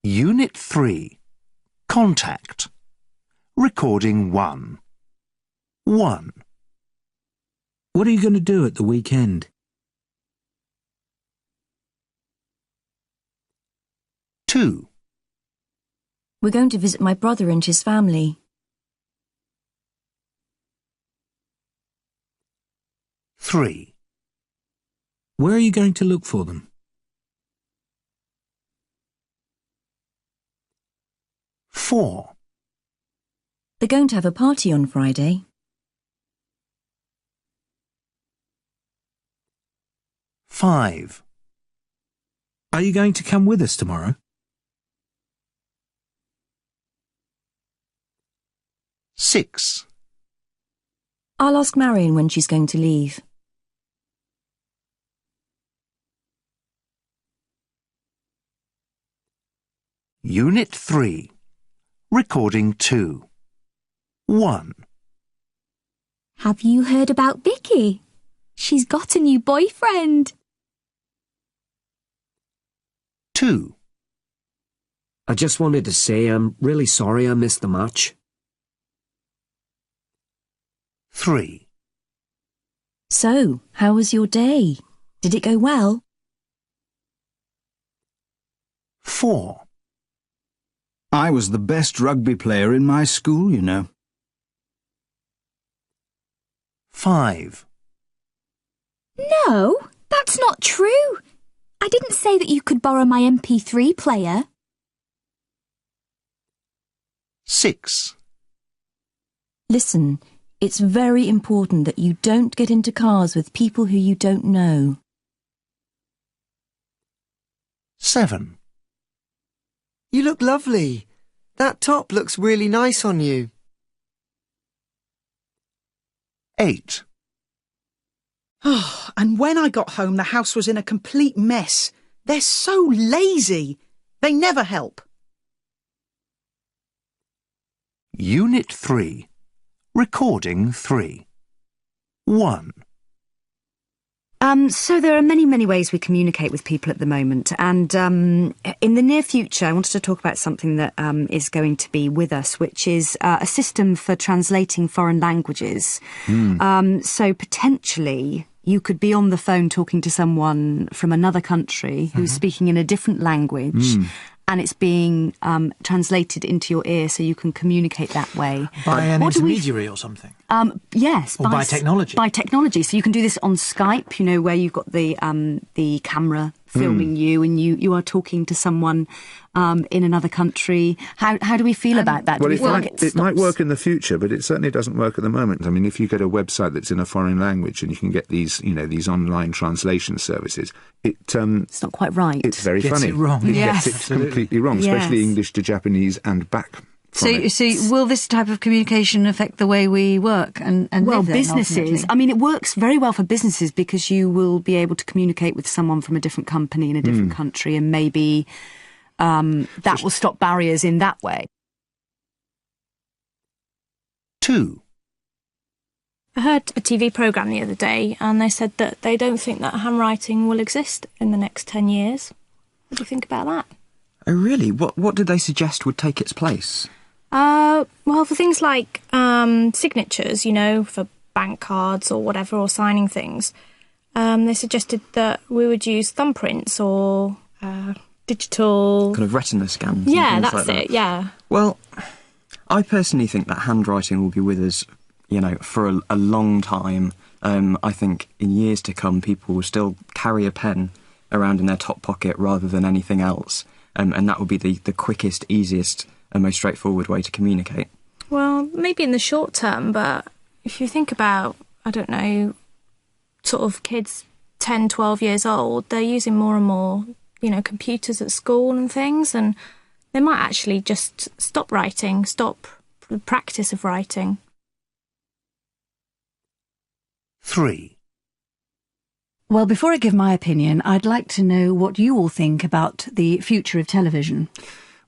Unit 3. Contact. Recording 1. 1. What are you going to do at the weekend? 2. We're going to visit my brother and his family. 3. Where are you going to look for them? 4. They're going to have a party on Friday. 5. Are you going to come with us tomorrow? 6. I'll ask Marion when she's going to leave. 3. Recording 2. 1. Have you heard about Vicky? She's got a new boyfriend. 2. I just wanted to say I'm really sorry I missed the match. 3. So, how was your day? Did it go well? 4. I was the best rugby player in my school, you know. 5. No, that's not true. I didn't say that you could borrow my MP3 player. 6. Listen, it's very important that you don't get into cars with people who you don't know. 7. You look lovely. That top looks really nice on you. 8. Oh, and when I got home, the house was in a complete mess. They're so lazy. They never help. Unit 3. Recording 3. 1. So there are many ways we communicate with people at the moment, and in the near future I wanted to talk about something that is going to be with us, which is a system for translating foreign languages. So potentially you could be on the phone talking to someone from another country who's speaking in a different language, and it's being translated into your ear so you can communicate that way. By an intermediary or something? Yes. Or by technology? By technology. So you can do this on Skype, you know, where you've got the camera filming you and you are talking to someone in another country. How do we feel about that? Well, it might work in the future, but it certainly doesn't work at the moment. I mean, if you get a website that's in a foreign language and you can get these, you know, these online translation services, it's not quite right. It's very Gets funny. It wrong. It Yes. gets it completely wrong, especially English to Japanese and back. So will this type of communication affect the way we work and well, live then, businesses. ultimately? I mean, it works very well for businesses because you will be able to communicate with someone from a different company in a different country, and maybe that will stop barriers in that way. 2. I heard a TV programme the other day and they said that they don't think that handwriting will exist in the next 10 years. What do you think about that? Oh, really? What did they suggest would take its place? Well, for things like signatures, you know, for bank cards or whatever, or signing things, they suggested that we would use thumbprints or digital... Kind of retina scans? Yeah, that's like that. it, yeah. Well, I personally think that handwriting will be with us, you know, for a long time. I think in years to come, people will still carry a pen around in their top pocket rather than anything else. And that would be the quickest, easiest and most straightforward way to communicate. Well, maybe in the short term, but if you think about, I don't know, sort of kids 10, 12 years old, they're using more and more, you know, computers at school and things, and they might actually just stop writing, stop the practice of writing. 3. Well, before I give my opinion, I'd like to know what you all think about the future of television.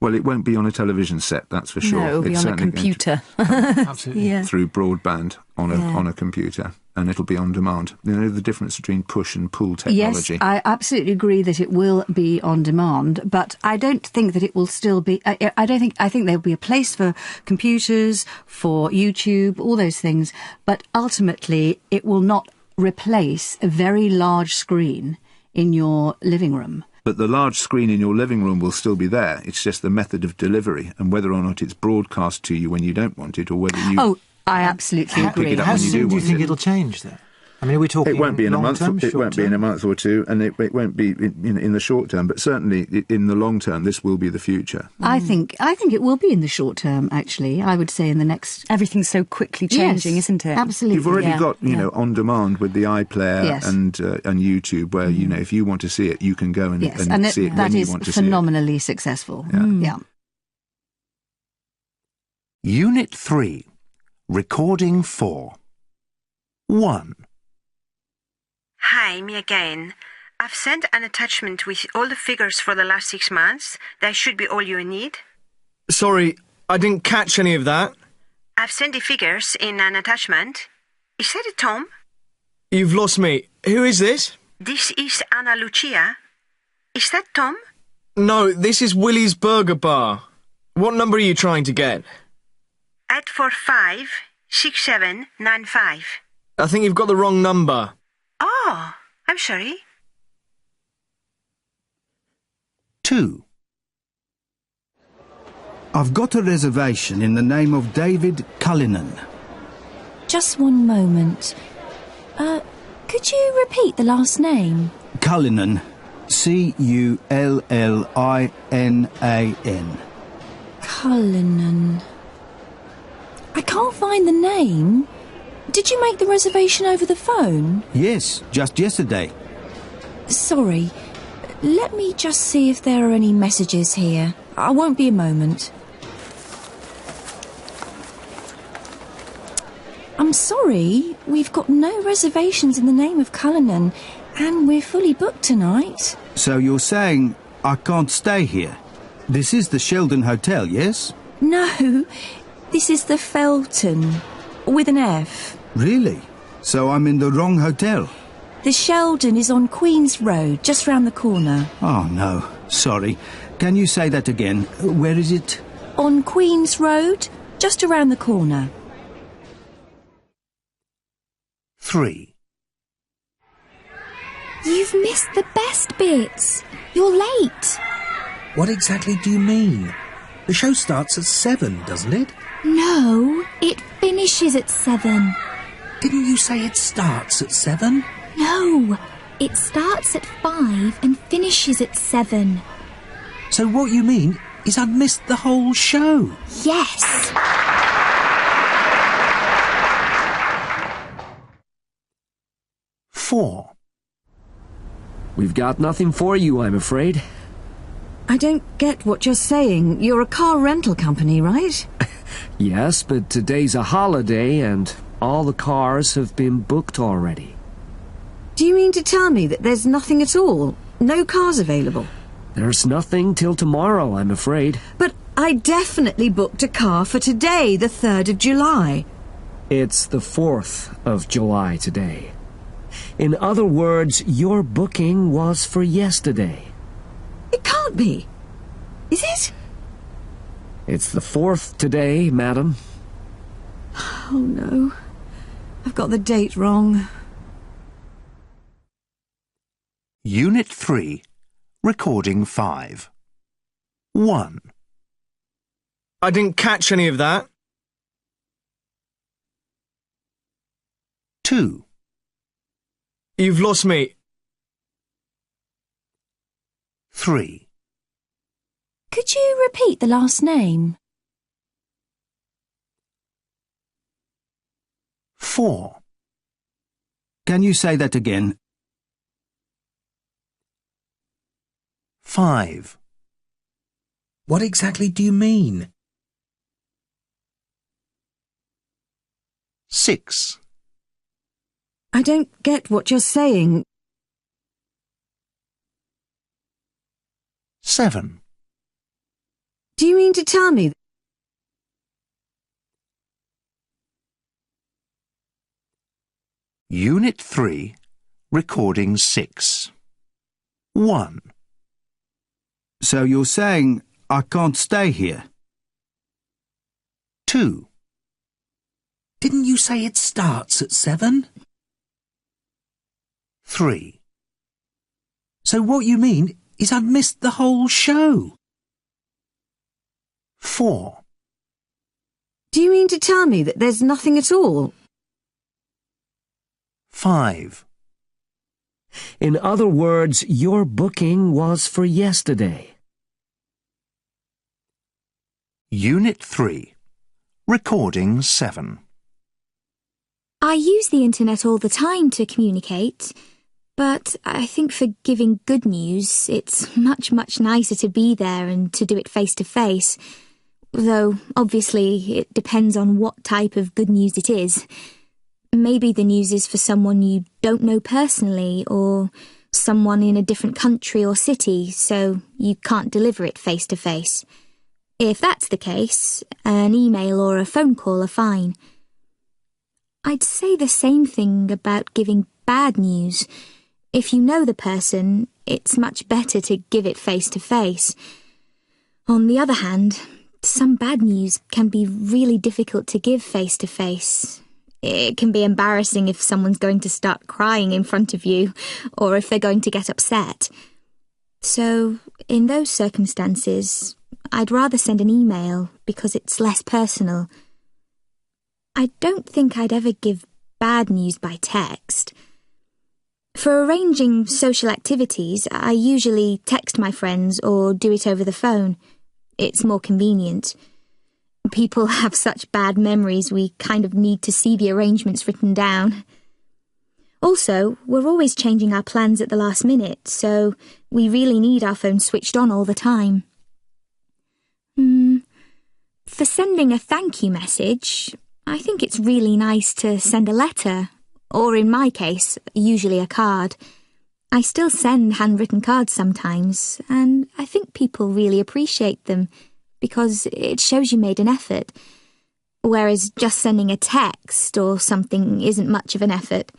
Well, it won't be on a television set, that's for sure. No, it'll be It's on a certainly going to- computer. Absolutely. Yeah. through broadband on a Yeah. on a computer, and it'll be on demand. You know the difference between push and pull Yes, technology. I absolutely agree that it will be on demand, but I don't think that it will still be. I think there'll be a place for computers, for YouTube, all those things, but ultimately it will not replace a very large screen in your living room. But the large screen in your living room will still be there. It's just the method of delivery and whether or not it's broadcast to you when you don't want it, or whether you. Oh, I absolutely pick agree. it up How when you soon do you want think it. it'll change then? I mean, are we talking It won't be in a month. long-term, It won't be in a short-term? month or two, and it won't be in the short term. But certainly in the long term, this will be the future. I think it will be in the short term. Actually, I would say in the next. Everything's so quickly changing, Yes, isn't it? Absolutely. You've already yeah, got yeah. on demand with the iPlayer Yes. and YouTube, where if you want to see it, you can go and, Yes, and see it that when you is want to see it. phenomenally successful. Yeah. Yeah. Unit 3. Recording 4. 1. Hi, me again. I've sent an attachment with all the figures for the last 6 months. That should be all you need. Sorry, I didn't catch any of that. I've sent the figures in an attachment. Is that it, Tom? You've lost me. Who is this? This is Anna Lucia. Is that Tom? No, this is Willie's Burger Bar. What number are you trying to get? 845-6795. I think you've got the wrong number. Oh, I'm sorry. 2. I've got a reservation in the name of David Cullinan. Just one moment. Could you repeat the last name? Cullinan. Cullinan. Cullinan. I can't find the name. Did you make the reservation over the phone? Yes, just yesterday. Sorry. Let me just see if there are any messages here. I won't be a moment. I'm sorry, we've got no reservations in the name of Cullinan, and we're fully booked tonight. So you're saying I can't stay here? This is the Sheldon Hotel, yes? No, this is the Felton, with an F. Really? So I'm in the wrong hotel? The Sheldon is on Queen's Road, just round the corner. Oh, no. Sorry. Can you say that again? Where is it? On Queen's Road, just around the corner. 3. You've missed the best bits. You're late. What exactly do you mean? The show starts at 7, doesn't it? No, it finishes at 7. Didn't you say it starts at 7? No, it starts at 5 and finishes at 7. So what you mean is I've missed the whole show? Yes. 4. We've got nothing for you, I'm afraid. I don't get what you're saying. You're a car rental company, right? Yes, but today's a holiday and all the cars have been booked already. Do you mean to tell me that there's nothing at all? No cars available? There's nothing till tomorrow, I'm afraid. But I definitely booked a car for today, the 3rd of July. It's the 4th of July today. In other words, your booking was for yesterday. It can't be. Is it? It's the 4th today, madam. Oh, no. I've got the date wrong. Unit 3. Recording 5. 1. I didn't catch any of that. 2. You've lost me. 3. Could you repeat the last name? 4. Can you say that again? 5. What exactly do you mean? 6. I don't get what you're saying. 7. Do you mean to tell me... Unit 3, Recording 6. 1. So you're saying I can't stay here? 2. Didn't you say it starts at 7? 3. So what you mean is I've missed the whole show? 4. Do you mean to tell me that there's nothing at all? 5. In other words, your booking was for yesterday. Unit 3, Recording 7. I use the internet all the time to communicate, but I think for giving good news, it's much nicer to be there and to do it face to face. Though, obviously, it depends on what type of good news it is. Maybe the news is for someone you don't know personally, or someone in a different country or city, so you can't deliver it face to face. If that's the case, an email or a phone call are fine. I'd say the same thing about giving bad news. If you know the person, it's much better to give it face to face. On the other hand, some bad news can be really difficult to give face to face. It can be embarrassing if someone's going to start crying in front of you, or if they're going to get upset. So, in those circumstances, I'd rather send an email because it's less personal. I don't think I'd ever give bad news by text. For arranging social activities, I usually text my friends or do it over the phone. It's more convenient. People have such bad memories, we kind of need to see the arrangements written down. Also, we're always changing our plans at the last minute, so we really need our phones switched on all the time. For sending a thank you message, I think it's really nice to send a letter, or in my case, usually a card. I still send handwritten cards sometimes, and I think people really appreciate them, because it shows you made an effort, whereas just sending a text or something isn't much of an effort.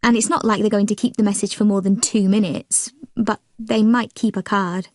And it's not like they're going to keep the message for more than 2 minutes, but they might keep a card.